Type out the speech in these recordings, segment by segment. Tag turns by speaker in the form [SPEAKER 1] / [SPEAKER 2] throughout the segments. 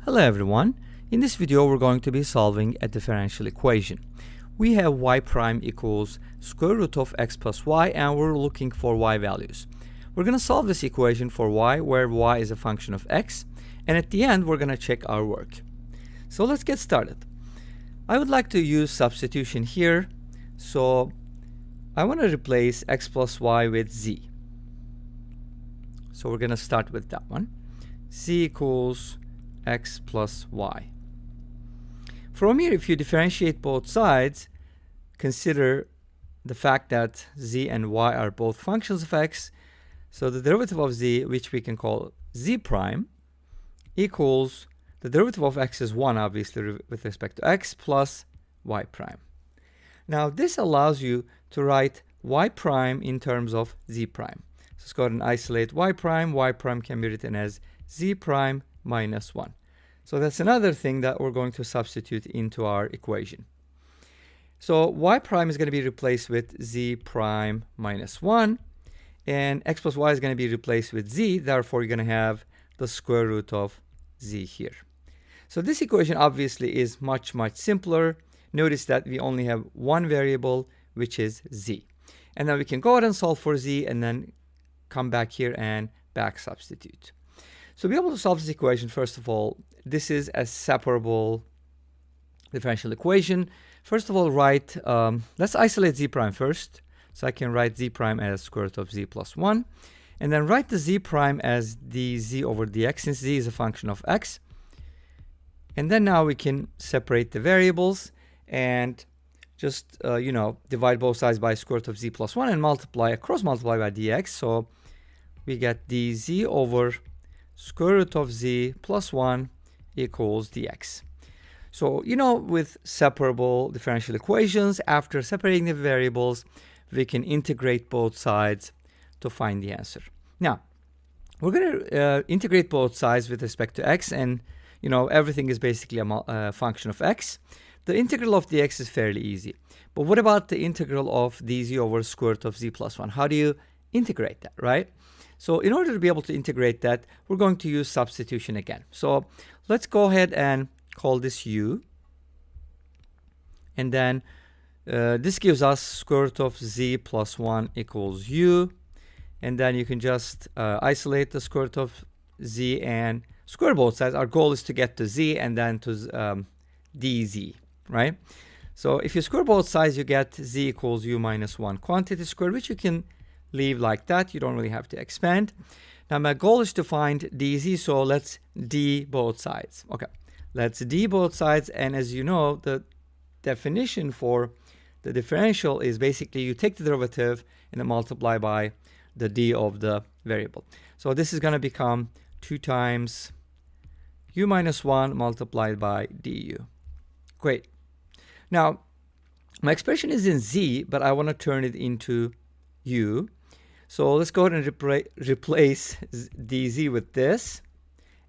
[SPEAKER 1] Hello everyone. In this video we're going to be solving a differential equation. We have y prime equals square root of x plus y and we're looking for y values. We're going to solve this equation for y where y is a function of x, and at the end we're going to check our work. So let's get started. I would like to use substitution here, so I want to replace x plus y with z. So we're going to start with that one. Z equals x plus y. From here, if you differentiate both sides, consider the fact that z and y are both functions of x. So the derivative of z, which we can call z prime, equals the derivative of x is 1, obviously, with respect to x, plus y prime. Now, this allows you to write y prime in terms of z prime. So let's go ahead and isolate y prime. Y prime can be written as z prime minus 1. So that's another thing that we're going to substitute into our equation. So y prime is going to be replaced with z prime minus 1, and x plus y is going to be replaced with z. Therefore, you're going to have the square root of z here. So this equation obviously is much simpler. Notice that we only have one variable, which is z. And then we can go ahead and solve for z and then come back here and back substitute. So to be able to solve this equation, first of all, this is a separable differential equation. First of all, let's isolate z prime first. So I can write z prime as square root of z plus 1. And then write the z prime as dz over dx, since z is a function of x. And then now we can separate the variables and just, divide both sides by square root of z plus 1 and cross multiply by dx. So we get dz over square root of z plus 1 equals dx. So, with separable differential equations, after separating the variables, we can integrate both sides to find the answer. Now, we're going to integrate both sides with respect to x, and, everything is basically a function of x. The integral of dx is fairly easy. But what about the integral of dz over square root of z plus 1? How do you integrate that, right? So in order to be able to integrate that, we're going to use substitution again. So let's go ahead and call this u. And then this gives us square root of z plus 1 equals u. And then you can just isolate the square root of z and square both sides. Our goal is to get to z and then to dz, right? So if you square both sides, you get z equals u minus 1 quantity squared, which you can leave like that. You don't really have to expand. Now my goal is to find dz, so let's d both sides. Okay, let's d both sides, and as you know, the definition for the differential is basically you take the derivative and then multiply by the d of the variable. So this is going to become 2 times u minus 1 multiplied by du. Great. Now my expression is in z, but I want to turn it into u. So let's go ahead and replace dz with this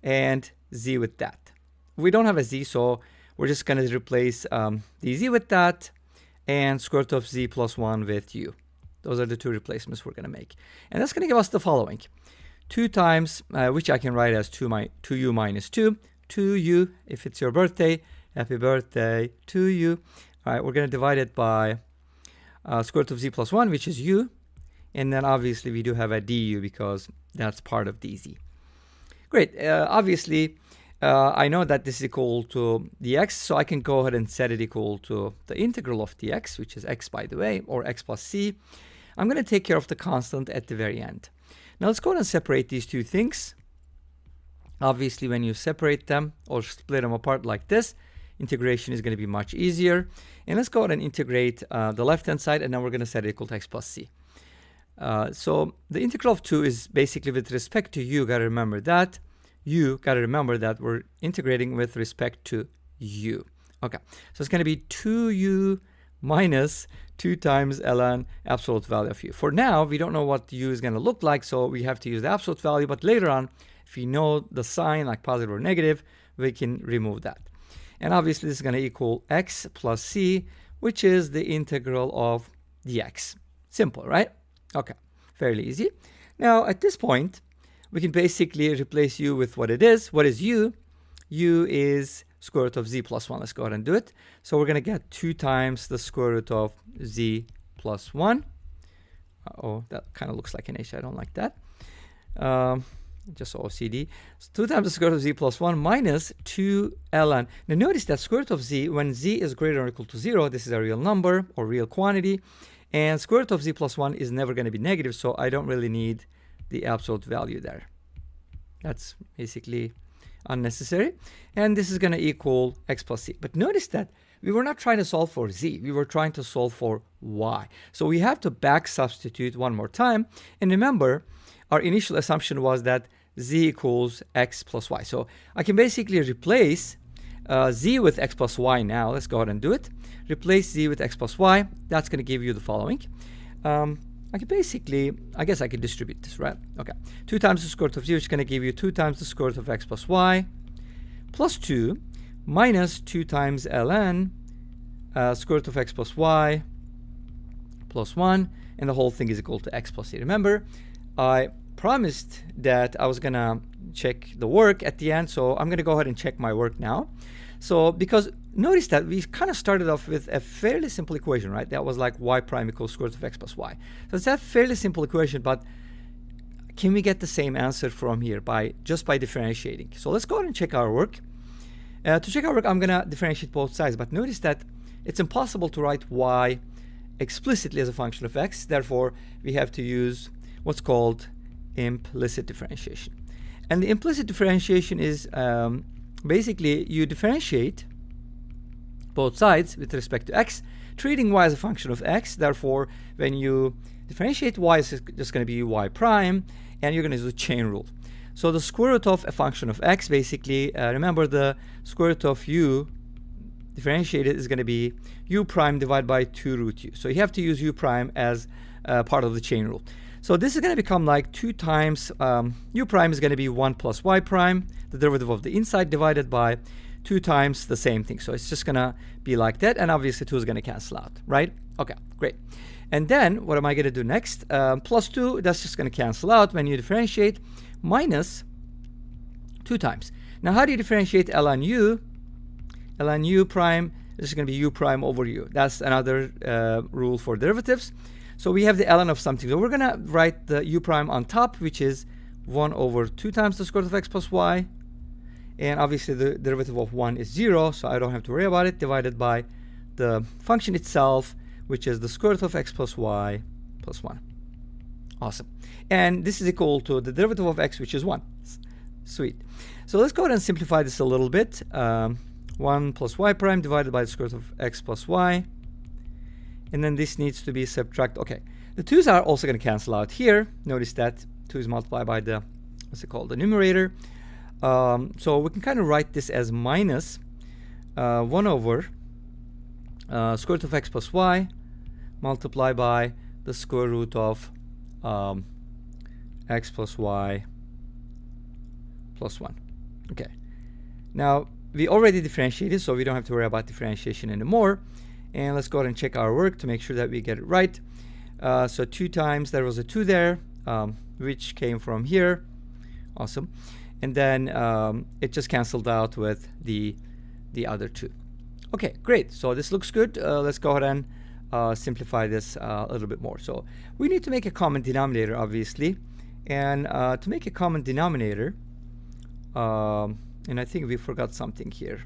[SPEAKER 1] and z with that. We don't have a z, so we're just going to replace dz with that and square root of z plus 1 with u. Those are the two replacements we're going to make. And that's going to give us the following. 2 times, which I can write as 2u minus 2. 2u, if it's your birthday, happy birthday to you. All right, we're going to divide it by square root of z plus 1, which is u. And then obviously we do have a du because that's part of dz. Great. Obviously, I know that this is equal to dx, so I can go ahead and set it equal to the integral of dx, which is x, by the way, or x plus c. I'm going to take care of the constant at the very end. Now let's go ahead and separate these two things. Obviously, when you separate them or split them apart like this, integration is going to be much easier. And let's go ahead and integrate the left-hand side, and then we're going to set it equal to x plus c. So the integral of 2 is basically with respect to u. Got to remember that. We're integrating with respect to u. Okay, so it's going to be 2u minus 2 times ln absolute value of u. For now, we don't know what u is going to look like, so we have to use the absolute value. But later on, if we know the sign, like positive or negative, we can remove that. And obviously, this is going to equal x plus c, which is the integral of dx. Simple, right? Okay, fairly easy. Now, at this point, we can basically replace u with what it is. What is u? u is square root of z plus 1. Let's go ahead and do it. So we're going to get 2 times the square root of z plus 1. Oh, that kind of looks like an h. I don't like that. Just OCD. So 2 times the square root of z plus 1 minus 2 ln. Now notice that square root of z, when z is greater or equal to 0, this is a real number or real quantity. And square root of z plus 1 is never going to be negative, so I don't really need the absolute value there. That's basically unnecessary. And this is going to equal x plus c. But notice that we were not trying to solve for z. We were trying to solve for y. So we have to back substitute one more time. And remember, our initial assumption was that z equals x plus y. So I can basically replace z with x plus y now. Let's go ahead and do it. Replace z with x plus y. That's going to give you the following. I can basically, I guess I can distribute this, right? Okay. 2 times the square root of z, which is going to give you 2 times the square root of x plus y, plus 2, minus 2 times ln, square root of x plus y, plus 1, and the whole thing is equal to x plus c. Remember, I promised that I was going to check the work at the end, so I'm going to go ahead and check my work now. So, because notice that we kind of started off with a fairly simple equation, right? That was like y prime equals square root of x plus y. So it's a fairly simple equation, but can we get the same answer from here just by differentiating? So let's go ahead and check our work. To check our work, I'm going to differentiate both sides, but notice that it's impossible to write y explicitly as a function of x. Therefore, we have to use what's called implicit differentiation. And the implicit differentiation is basically you differentiate both sides with respect to x, treating y as a function of x. Therefore, when you differentiate y, it's just going to be y prime, and you're going to use the chain rule. So the square root of a function of x, basically, remember the square root of u differentiated is going to be u prime divided by 2 root u. So you have to use u prime as part of the chain rule. So this is going to become like 2 times u prime is going to be 1 plus y prime, the derivative of the inside divided by 2 times the same thing. So it's just going to be like that, and obviously 2 is going to cancel out, right? Okay, great. And then what am I going to do next? Plus 2, that's just going to cancel out when you differentiate, minus 2 times. Now how do you differentiate ln u? Ln u prime, this is going to be u prime over u. That's another rule for derivatives. So we have the ln of something. So we're going to write the u prime on top, which is 1 over 2 times the square root of x plus y. And obviously the derivative of 1 is 0, so I don't have to worry about it, divided by the function itself, which is the square root of x plus y plus 1. Awesome. And this is equal to the derivative of x, which is 1. Sweet. So let's go ahead and simplify this a little bit. 1 plus y prime divided by the square root of x plus y. And then this needs to be subtracted. Okay, the 2's are also going to cancel out here. Notice that 2 is multiplied by the, what's it called, the numerator. So we can kind of write this as minus 1 over square root of x plus y multiplied by the square root of x plus y plus 1. Okay. Now, we already differentiated, so we don't have to worry about differentiation anymore. And let's go ahead and check our work to make sure that we get it right. So 2 times, there was a 2 there, which came from here. Awesome. And then it just canceled out with the other 2. Okay, great. So this looks good. Let's go ahead and simplify this a little bit more. So we need to make a common denominator, obviously. And to make a common denominator, and I think we forgot something here.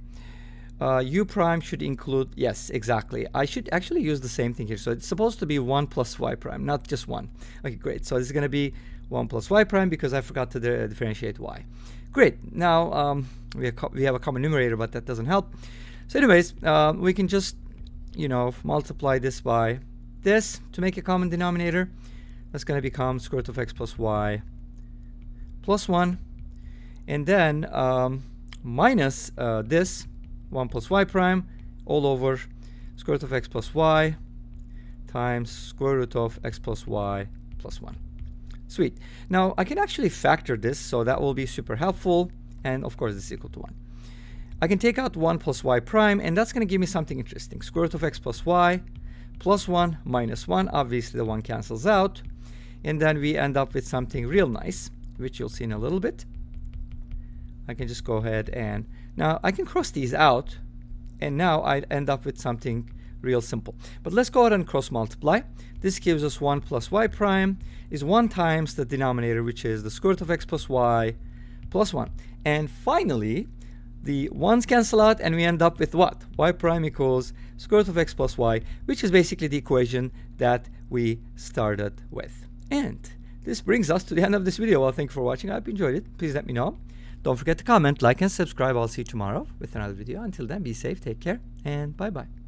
[SPEAKER 1] U prime should include, yes, exactly. I should actually use the same thing here. So it's supposed to be 1 plus y prime, not just 1. Okay, great. So this is going to be 1 plus y prime because I forgot to differentiate y. Great. Now we have a common numerator, but that doesn't help. So anyways, we can just, multiply this by this to make a common denominator. That's going to become square root of x plus y plus 1. And then minus this 1 plus y prime all over square root of x plus y times square root of x plus y plus 1. Sweet. Now I can actually factor this, so that will be super helpful. And of course this is equal to 1. I can take out 1 plus y prime, and that's going to give me something interesting. Square root of x plus y plus 1 minus 1. Obviously the 1 cancels out. And then we end up with something real nice, which you'll see in a little bit. I can just go ahead and now I can cross these out, and now I end up with something real simple. But let's go ahead and cross multiply. This gives us 1 plus y prime is 1 times the denominator, which is the square root of x plus y plus 1. And finally, the 1's cancel out, and we end up with what? Y prime equals square root of x plus y, which is basically the equation that we started with. And this brings us to the end of this video. Well, thank you for watching. I hope you enjoyed it. Please let me know. Don't forget to comment, like, and subscribe. I'll see you tomorrow with another video. Until then, be safe, take care, and bye-bye.